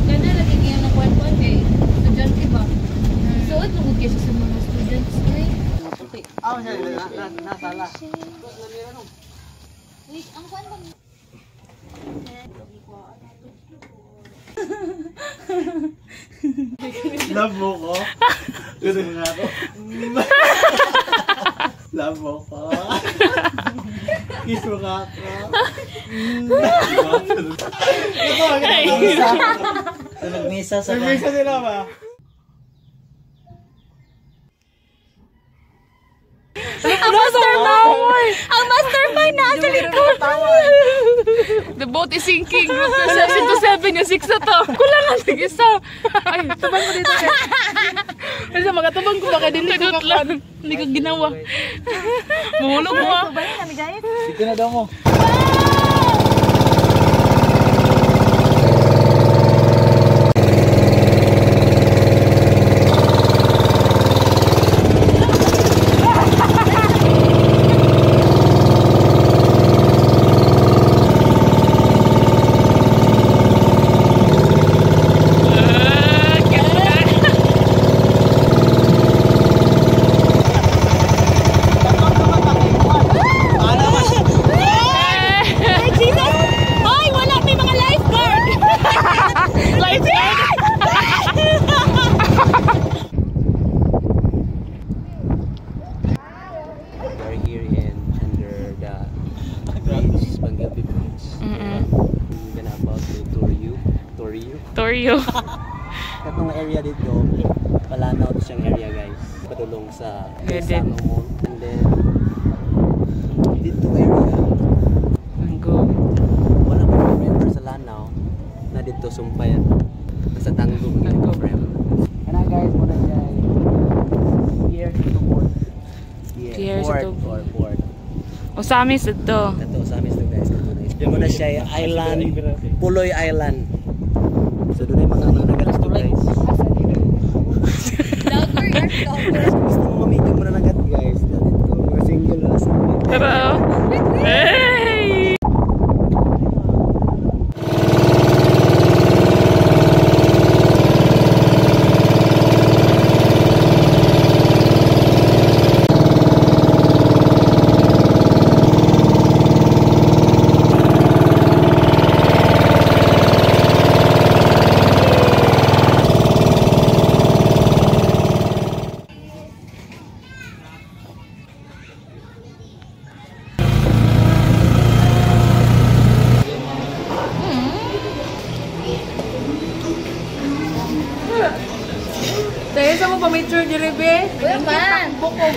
Ganda lagi niya ng kwan-kwan kay estudyante ba? Suot lugod kasi sa mga students ay. Ah, nasala. Wait, ang kwan ba? Love mo ko? Gusto mo nga ako? Love mo ko? Kiss mo nga ako? Ito, Nagmisa sa nag-misa nila ba? Ang mastermind! Ang mastermind na sa likod! The boat is sinking. From 7 to 7 yung 6 na to. Kulang ang tig-isa. Ay, tabang mo dito. Kasi magatabang ko baka dili ko kakan. Hindi ko ginawa. Mahulog mo. Dito na daw mo. Torio. Katong area dito, palanaw siyang area guys. Padulong sa Garden. Mall. And then dito area. Go. Wala ko member sa Lanao na dito sumpayan. Sa Tanggong Tanggong. Kana guys, muna guys. Here to port. Here port to or port. Osamis ito. Ito sa amin ito guys. Diyan muna siya island, Puloy Island. So doon ay mga nagasto guys. Vlogger, you're vlogger. Gusto mo mamito mo na nagat guys. Dito mga single na single. Tara. Hey! Dahil sa mo pa-mature di Rebe? Uy, man! Bukog.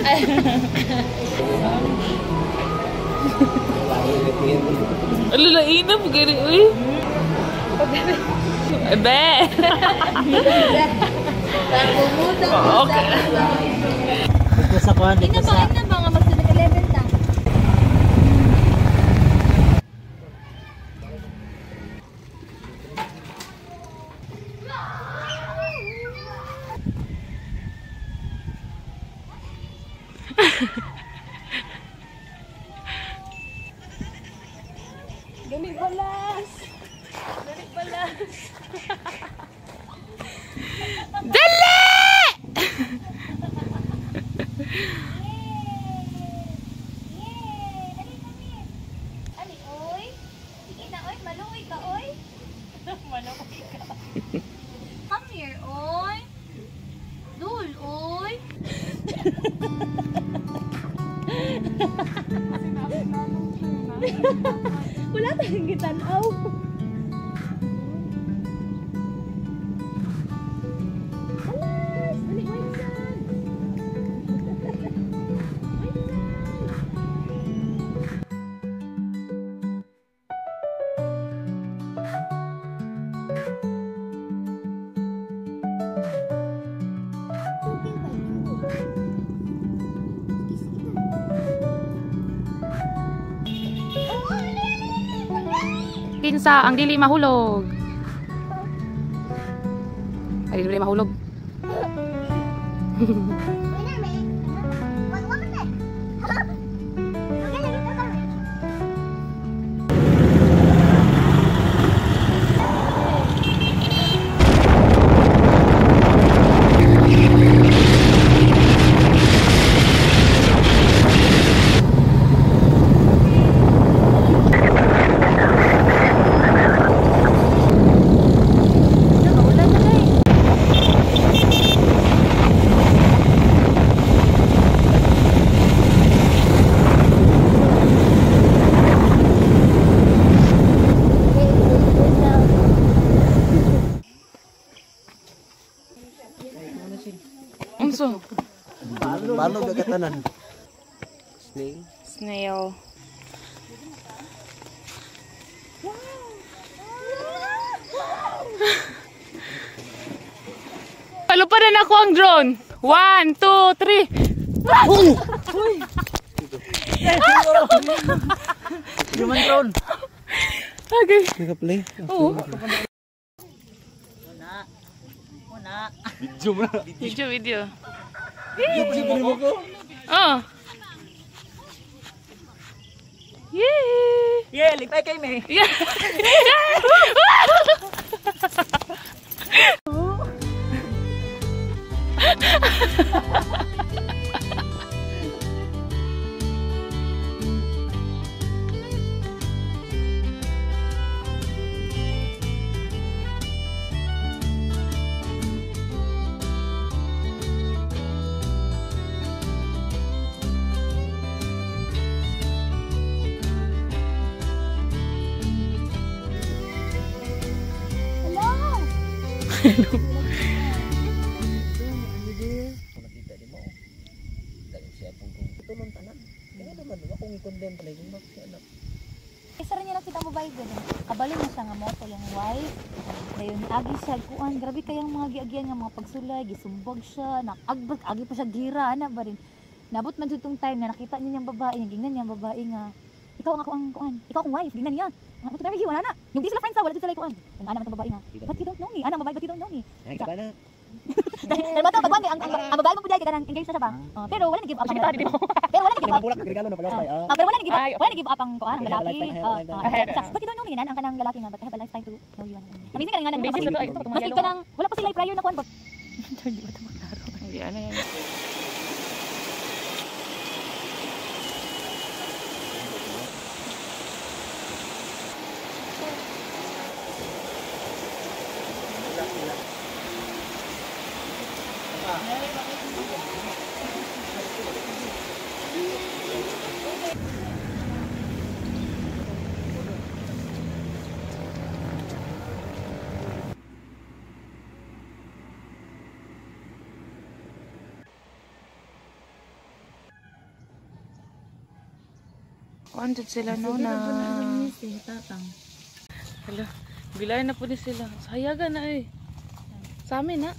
Alalain na po gari. Uy. Ebe. Okay. Dito sa kuan, dito sa Ina ba nga magsunod ka level ta? Dali balas. Dali balas. Dali! Ani, oy? Sige na, oy. Maluoy ka, oy. Maluoy ka. Come here, oy. Dul, oy. Wala tayong gitanaw. Alas! Dali, wait saan? Kinsa ang dili mahulog. Ay dili mahulog. Talo gagatanan. Snail. Snail. Palo pa rin ako ang drone. 1, 2, 3. Human drone. Okay. Naka-play. Oo. Video mo na. Video. Video mo ko. Oh. Yay! Yeah, lipay kay me. Yeah. Nakita di mo. Dahil siya pong tulong tanan. Kaya naman akong i-condemn pala yung anak. Isa rin niya nakita mo ba yun? Kabalin mo siya nga moto yung wife. Dayon agi siya kuan, grabe kayang mga giagyan nga mga pagsulay, gisumbag siya, nakagbag agi pa siya gira ana ba rin. Nabot man jud tong time na nakita niya yung babae, gingnan niya ang babae nga ikaw ang ako ang kuan, ikaw ang wife, gingnan niya. Ano to marry you ana? Yung di sila friends wala sila kuan. Ang ana man tong babae nga. But you don't know me. Ana babae but you don't know me. Ay, ka na. Dahil ba to pagwan ang babae mo pud kay kanang engaged na siya ba? Pero wala nag-give up. Pero wala nag-give up. Bulak regalo na pala tayo. Pero wala nag-give up. Wala nag-give up ang kuan ang lalaki. Lifetime, lifetime. But you don't know me nan ang kanang lalaki nga but I have a lifetime to know you. Amazing ka nga nang Basis na to, ay, ito, Maski ka nang wala pa sila prior na kuan but Hindi, ano yan? Wanted sila no na. Hala, bilay na po din sila. Sayagan na eh. Sa amin na.